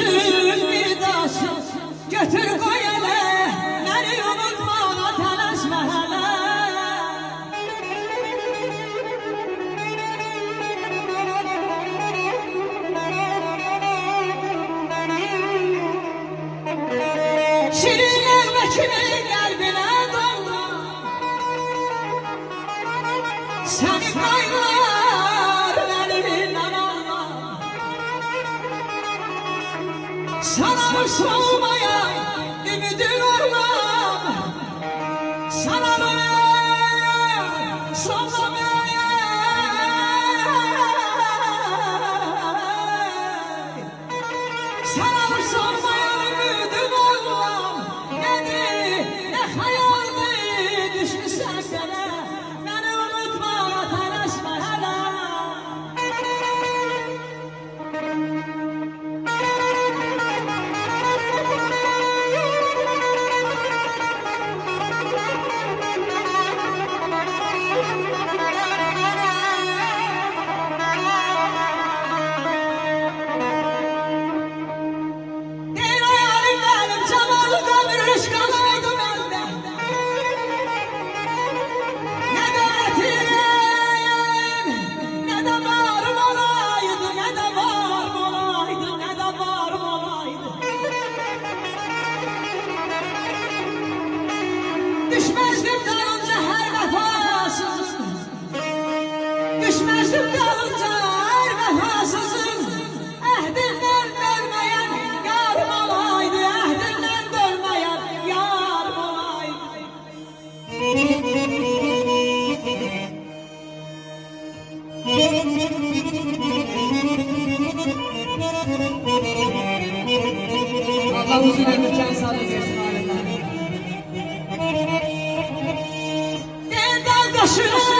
küçük bir daşı götür koy ele, beni unutmana telaşma hele. Şirinler ve kimin kalbine dolma, seni kaynar elimden alma. Sana solmaya ümidin olmam, sana solmamaya. Sana solmaya ümidin olmam, nedir ne hayaldi düşünsen sana, beni unutma telaşma hele. Düşmezdim dalınca her vefasızın, düşmezdim dalınca her vefasızın. Ehdinden dönmeyen yarım olaydı, ehdinden dönmeyen yarım olaydı. Allah uzun ömür can sağlık versin alemler. Neden taşına